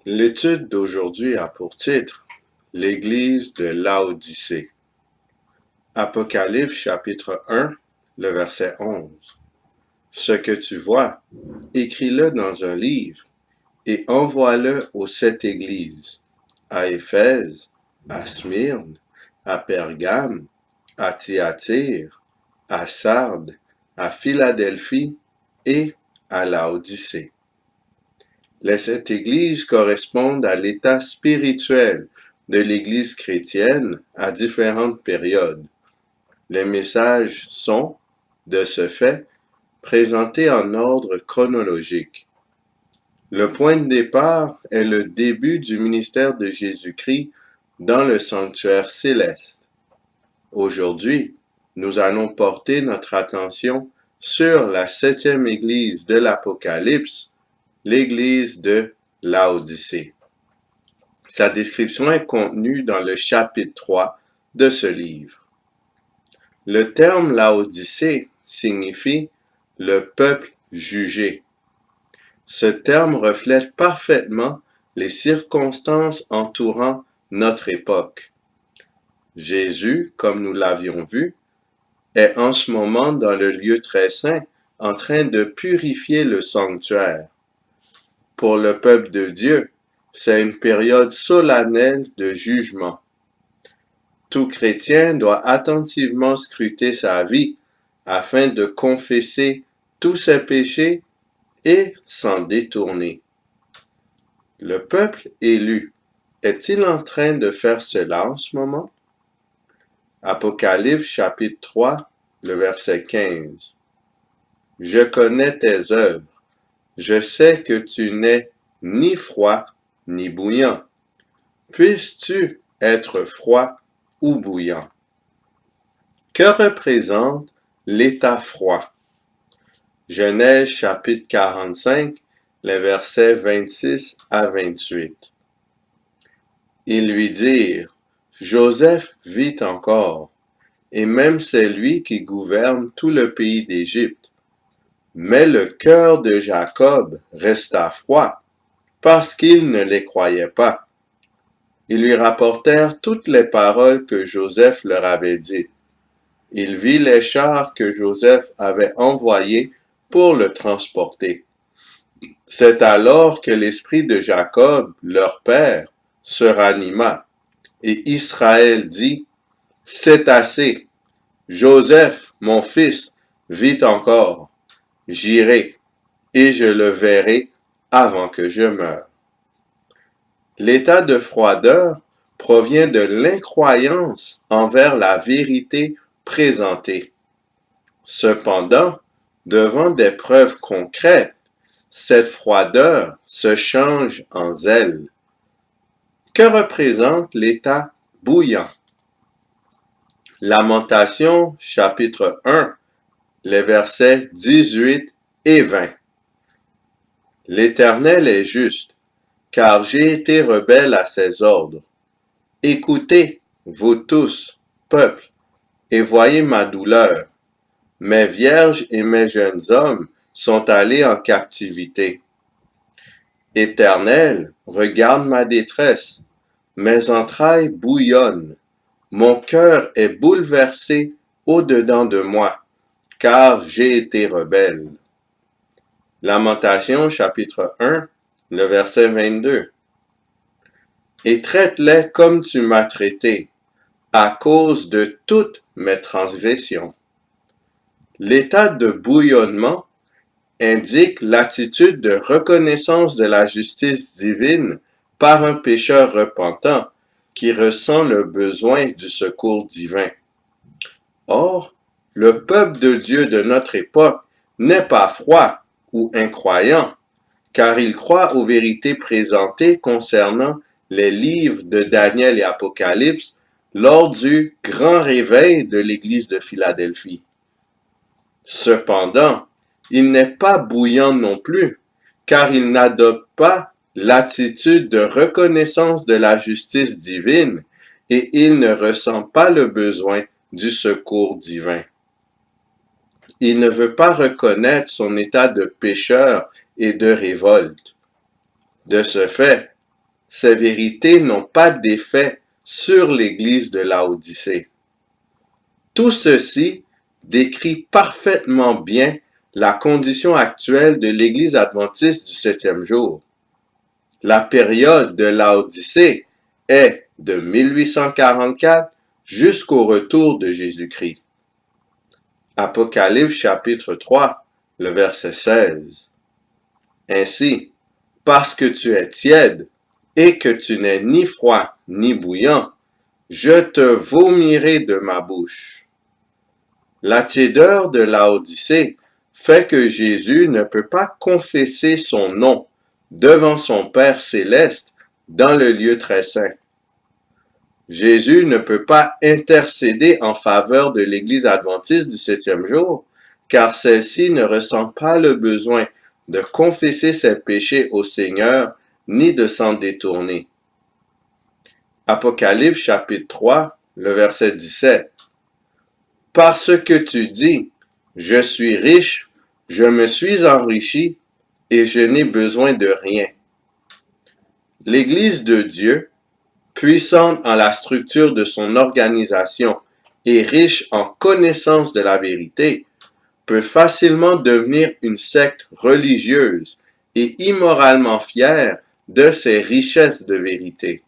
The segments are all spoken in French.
L'étude d'aujourd'hui a pour titre L'Église de Laodicée. Apocalypse chapitre 1, le verset 11. Ce que tu vois, écris-le dans un livre et envoie-le aux 7 églises, à Éphèse, à Smyrne, à Pergame, à Thyatire, à Sardes, à Philadelphie et à Laodicée. Les 7 églises correspondent à l'état spirituel de l'Église chrétienne à différentes périodes. Les messages sont, de ce fait, présentés en ordre chronologique. Le point de départ est le début du ministère de Jésus-Christ dans le sanctuaire céleste. Aujourd'hui, nous allons porter notre attention sur la 7e église de l'Apocalypse, l'église de Laodicée. Sa description est contenue dans le chapitre 3 de ce livre. Le terme Laodicée signifie le peuple jugé. Ce terme reflète parfaitement les circonstances entourant notre époque. Jésus, comme nous l'avions vu, est en ce moment dans le lieu très saint en train de purifier le sanctuaire. Pour le peuple de Dieu, c'est une période solennelle de jugement. Tout chrétien doit attentivement scruter sa vie afin de confesser tous ses péchés et s'en détourner. Le peuple élu est-il en train de faire cela en ce moment? Apocalypse chapitre 3, le verset 15. Je connais tes œuvres. Je sais que tu n'es ni froid ni bouillant. Puisses-tu être froid ou bouillant? Que représente l'état froid? Genèse chapitre 45, les versets 26 à 28. Ils lui dirent, Joseph vit encore, et même c'est lui qui gouverne tout le pays d'Égypte. Mais le cœur de Jacob resta froid, parce qu'il ne les croyait pas. Ils lui rapportèrent toutes les paroles que Joseph leur avait dites. Il vit les chars que Joseph avait envoyés pour le transporter. C'est alors que l'esprit de Jacob, leur père, se ranima, et Israël dit, « C'est assez, Joseph, mon fils, vit encore. J'irai, et je le verrai avant que je meure. » L'état de froideur provient de l'incroyance envers la vérité présentée. Cependant, devant des preuves concrètes, cette froideur se change en zèle. Que représente l'état bouillant? Lamentation, chapitre 1, les versets 18 et 20. L'Éternel est juste, car j'ai été rebelle à ses ordres. Écoutez, vous tous, peuple, et voyez ma douleur. Mes vierges et mes jeunes hommes sont allés en captivité. Éternel, regarde ma détresse. Mes entrailles bouillonnent. Mon cœur est bouleversé au-dedans de moi, car j'ai été rebelle. Lamentation chapitre 1, le verset 22. Et traite-les comme tu m'as traité, à cause de toutes mes transgressions. L'état de bouillonnement indique l'attitude de reconnaissance de la justice divine par un pécheur repentant qui ressent le besoin du secours divin. Or, le peuple de Dieu de notre époque n'est pas froid ou incroyant, car il croit aux vérités présentées concernant les livres de Daniel et Apocalypse lors du grand réveil de l'Église de Philadelphie. Cependant, il n'est pas bouillant non plus, car il n'adopte pas l'attitude de reconnaissance de la justice divine et il ne ressent pas le besoin du secours divin. Il ne veut pas reconnaître son état de pécheur et de révolte. De ce fait, ces vérités n'ont pas d'effet sur l'Église de Laodicée. Tout ceci décrit parfaitement bien la condition actuelle de l'Église adventiste du septième jour. La période de Laodicée est de 1844 jusqu'au retour de Jésus-Christ. Apocalypse chapitre 3, le verset 16. Ainsi, parce que tu es tiède et que tu n'es ni froid ni bouillant, je te vomirai de ma bouche. La tiédeur de Laodicée fait que Jésus ne peut pas confesser son nom devant son Père céleste dans le lieu très saint. Jésus ne peut pas intercéder en faveur de l'Église adventiste du septième jour, car celle-ci ne ressent pas le besoin de confesser ses péchés au Seigneur, ni de s'en détourner. Apocalypse chapitre 3, le verset 17. Parce que tu dis, je suis riche, je me suis enrichi, et je n'ai besoin de rien. L'Église de Dieu, puissante en la structure de son organisation et riche en connaissance de la vérité, peut facilement devenir une secte religieuse et immoralement fière de ses richesses de vérité.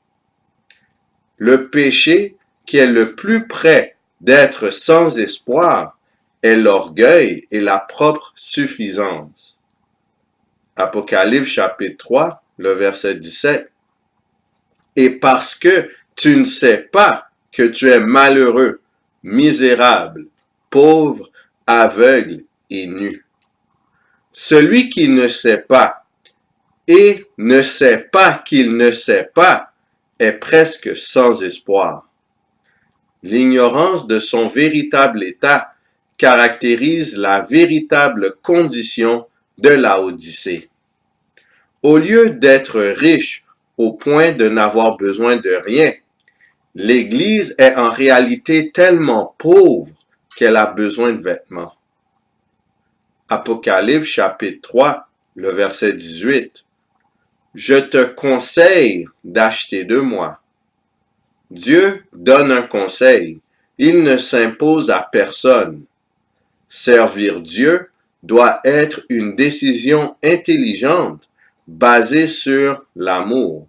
Le péché qui est le plus près d'être sans espoir est l'orgueil et la propre suffisance. Apocalypse chapitre 3, le verset 17. Et parce que tu ne sais pas que tu es malheureux, misérable, pauvre, aveugle et nu. Celui qui ne sait pas et ne sait pas qu'il ne sait pas est presque sans espoir. L'ignorance de son véritable état caractérise la véritable condition de Laodicée. Au lieu d'être riche au point de n'avoir besoin de rien, l'Église est en réalité tellement pauvre qu'elle a besoin de vêtements. Apocalypse chapitre 3, le verset 18. Je te conseille d'acheter de moi. Dieu donne un conseil, il ne s'impose à personne. Servir Dieu doit être une décision intelligente basée sur l'amour.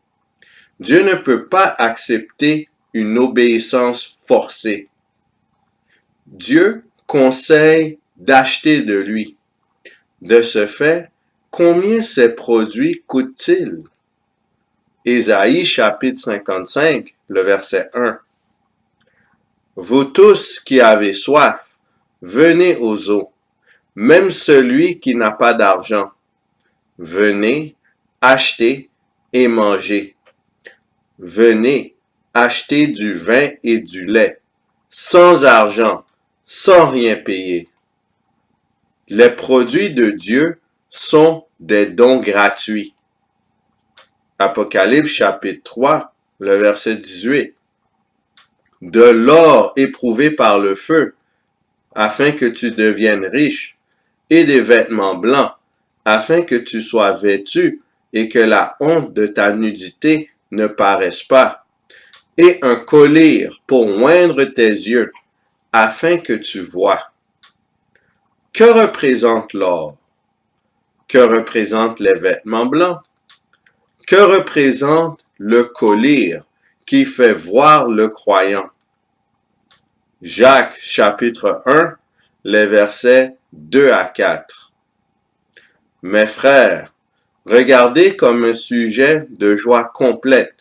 Dieu ne peut pas accepter une obéissance forcée. Dieu conseille d'acheter de lui. De ce fait, combien ces produits coûtent-ils? Ésaïe chapitre 55, le verset 1. Vous tous qui avez soif, venez aux eaux, même celui qui n'a pas d'argent. Venez, achetez et mangez. Venez, achetez du vin et du lait, sans argent, sans rien payer. Les produits de Dieu sont des dons gratuits. Apocalypse chapitre 3, le verset 18. De l'or éprouvé par le feu, afin que tu deviennes riche, et des vêtements blancs, afin que tu sois vêtu et que la honte de ta nudité ne paraisse pas, et un collier pour oindre tes yeux, afin que tu vois. Que représente l'or? Que représentent les vêtements blancs? Que représente le collier qui fait voir le croyant? Jacques chapitre 1, les versets 2 à 4. Mes frères, regardez comme un sujet de joie complète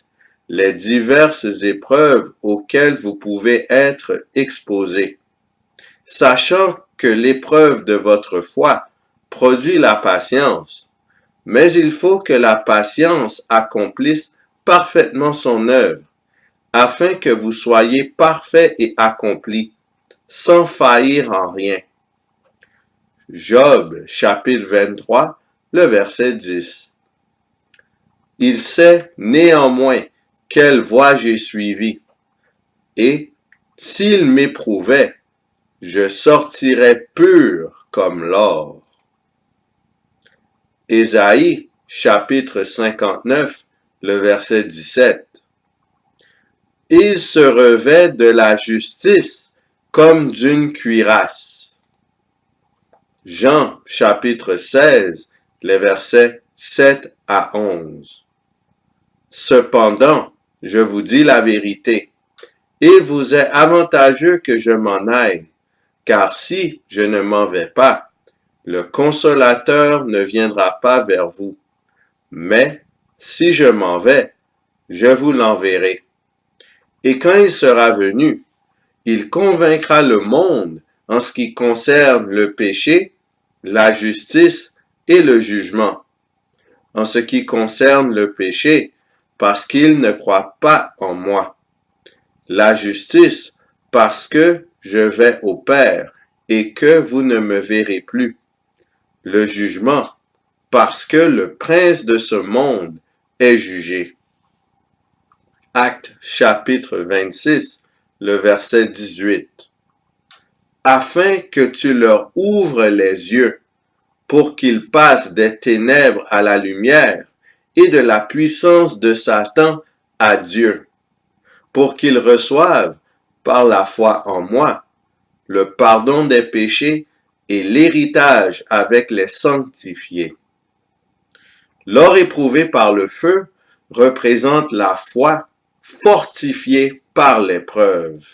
les diverses épreuves auxquelles vous pouvez être exposés, sachant que l'épreuve de votre foi produit la patience, mais il faut que la patience accomplisse parfaitement son œuvre, afin que vous soyez parfaits et accomplis, sans faillir en rien. Job, chapitre 23, le verset 10. Il sait néanmoins quelle voie j'ai suivie, et s'il m'éprouvait, je sortirais pur comme l'or. Ésaïe, chapitre 59, le verset 17. Il se revêt de la justice comme d'une cuirasse. Jean chapitre 16, les versets 7 à 11. Cependant, je vous dis la vérité, il vous est avantageux que je m'en aille, car si je ne m'en vais pas, le Consolateur ne viendra pas vers vous. Mais si je m'en vais, je vous l'enverrai. Et quand il sera venu, il convaincra le monde en ce qui concerne le péché, la justice et le jugement. En ce qui concerne le péché, parce qu'il ne croit pas en moi. La justice, parce que je vais au Père et que vous ne me verrez plus. Le jugement, parce que le prince de ce monde est jugé. Actes chapitre 26, le verset 18. Afin que tu leur ouvres les yeux, pour qu'ils passent des ténèbres à la lumière et de la puissance de Satan à Dieu, pour qu'ils reçoivent, par la foi en moi, le pardon des péchés et l'héritage avec les sanctifiés. L'or éprouvé par le feu représente la foi fortifiée par l'épreuve.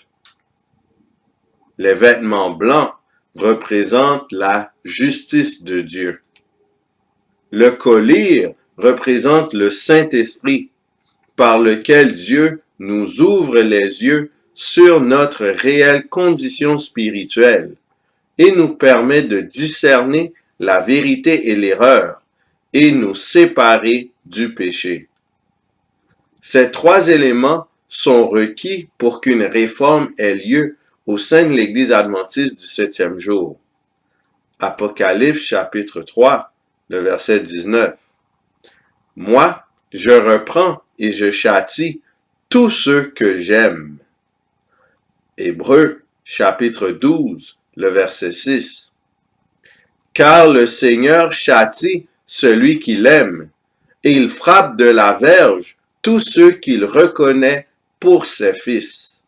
Les vêtements blancs représentent la justice de Dieu. Le collier représente le Saint-Esprit, par lequel Dieu nous ouvre les yeux sur notre réelle condition spirituelle et nous permet de discerner la vérité et l'erreur et nous séparer du péché. Ces trois éléments sont requis pour qu'une réforme ait lieu au sein de l'Église adventiste du septième jour. Apocalypse chapitre 3, le verset 19. Moi, je reprends et je châtie tous ceux que j'aime. Hébreux chapitre 12, le verset 6. Car le Seigneur châtie celui qu'il aime, et il frappe de la verge tous ceux qu'il reconnaît pour ses fils.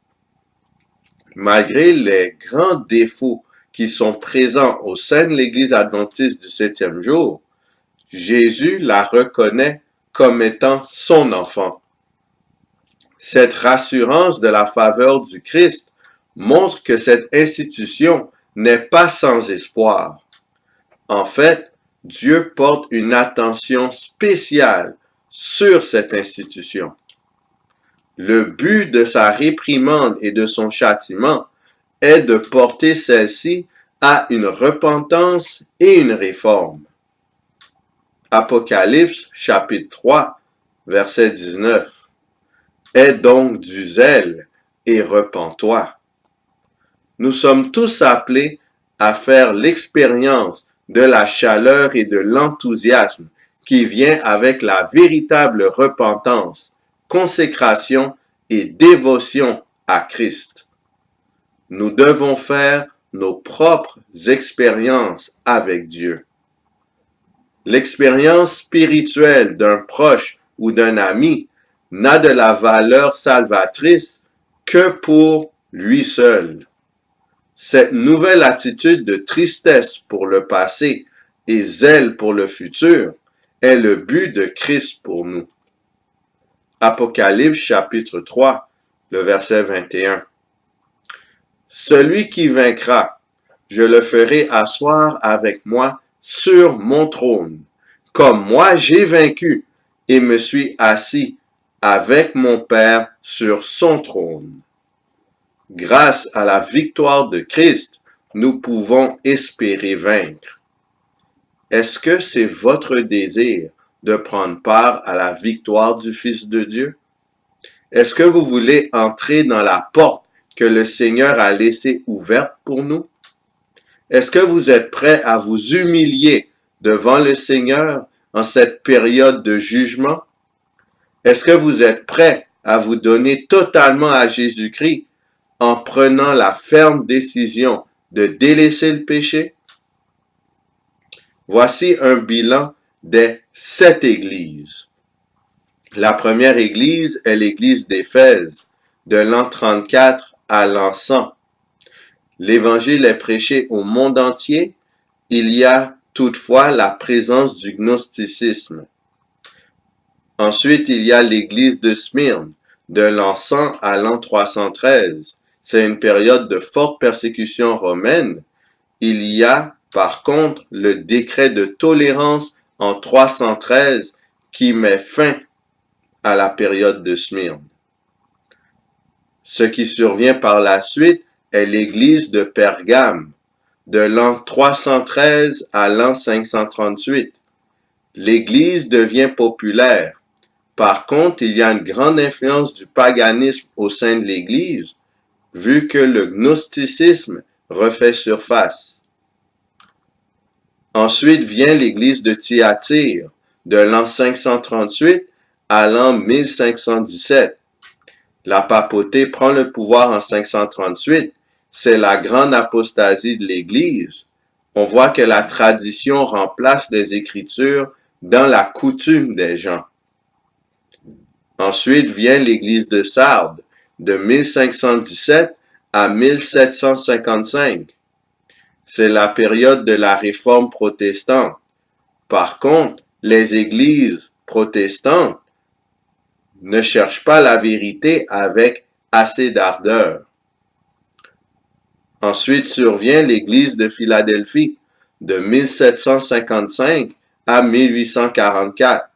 Malgré les grands défauts qui sont présents au sein de l'Église adventiste du septième jour, Jésus la reconnaît comme étant son enfant. Cette rassurance de la faveur du Christ montre que cette institution n'est pas sans espoir. En fait, Dieu porte une attention spéciale sur cette institution. Le but de sa réprimande et de son châtiment est de porter celle-ci à une repentance et une réforme. Apocalypse chapitre 3, verset 19. Aie donc du zèle et repens-toi. Nous sommes tous appelés à faire l'expérience de la chaleur et de l'enthousiasme qui vient avec la véritable repentance, consécration et dévotion à Christ. Nous devons faire nos propres expériences avec Dieu. L'expérience spirituelle d'un proche ou d'un ami n'a de la valeur salvatrice que pour lui seul. Cette nouvelle attitude de tristesse pour le passé et zèle pour le futur est le but de Christ pour nous. Apocalypse chapitre 3, le verset 21. Celui qui vaincra, je le ferai asseoir avec moi sur mon trône, comme moi j'ai vaincu et me suis assis avec mon Père sur son trône. Grâce à la victoire de Christ, nous pouvons espérer vaincre. Est-ce que c'est votre désir de prendre part à la victoire du Fils de Dieu? Est-ce que vous voulez entrer dans la porte que le Seigneur a laissée ouverte pour nous? Est-ce que vous êtes prêt à vous humilier devant le Seigneur en cette période de jugement? Est-ce que vous êtes prêt à vous donner totalement à Jésus-Christ en prenant la ferme décision de délaisser le péché? Voici un bilan des 7 églises. La première église est l'église d'Éphèse, de l'an 34 à l'an 100. L'évangile est prêché au monde entier. Il y a toutefois la présence du gnosticisme. Ensuite, il y a l'église de Smyrne, de l'an 100 à l'an 313. C'est une période de forte persécution romaine. Il y a, par contre, le décret de tolérance en 313 qui met fin à la période de Smyrne. Ce qui survient par la suite est l'église de Pergame, de l'an 313 à l'an 538. L'église devient populaire. Par contre, il y a une grande influence du paganisme au sein de l'église, vu que le gnosticisme refait surface. Ensuite vient l'église de Thyatire, de l'an 538 à l'an 1517. La papauté prend le pouvoir en 538. C'est la grande apostasie de l'Église. On voit que la tradition remplace les Écritures dans la coutume des gens. Ensuite vient l'Église de Sardes, de 1517 à 1755. C'est la période de la Réforme protestante. Par contre, les églises protestantes ne cherchent pas la vérité avec assez d'ardeur. Ensuite survient l'église de Philadelphie, de 1755 à 1844.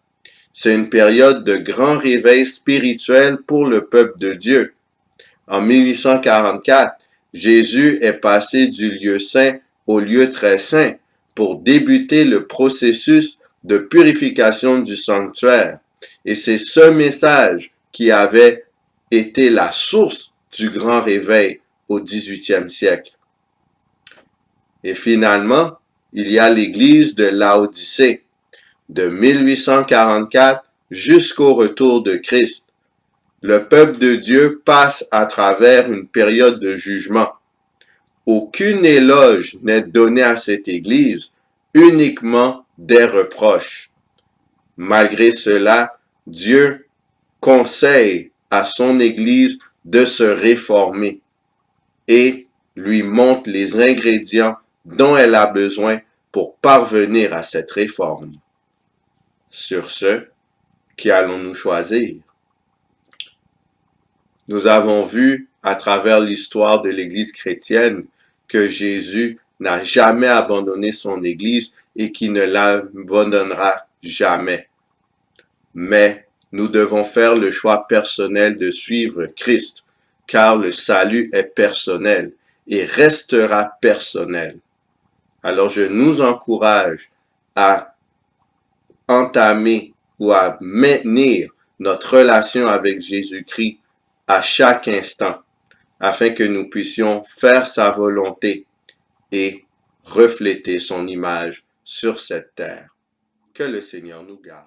C'est une période de grand réveil spirituel pour le peuple de Dieu. En 1844, Jésus est passé du lieu saint au lieu très saint pour débuter le processus de purification du sanctuaire. Et c'est ce message qui avait été la source du grand réveil au XVIIIe siècle. Et finalement, il y a l'église de Laodicée, de 1844 jusqu'au retour de Christ. Le peuple de Dieu passe à travers une période de jugement. Aucune éloge n'est donnée à cette église, uniquement des reproches. Malgré cela, Dieu conseille à son église de se réformer et lui montre les ingrédients dont elle a besoin pour parvenir à cette réforme. Sur ce, qui allons-nous choisir? Nous avons vu à travers l'histoire de l'Église chrétienne que Jésus n'a jamais abandonné son Église et qu'il ne l'abandonnera jamais. Mais nous devons faire le choix personnel de suivre Christ, car le salut est personnel et restera personnel. Alors je nous encourage à entamer ou à maintenir notre relation avec Jésus-Christ à chaque instant, afin que nous puissions faire sa volonté et refléter son image sur cette terre. Que le Seigneur nous garde.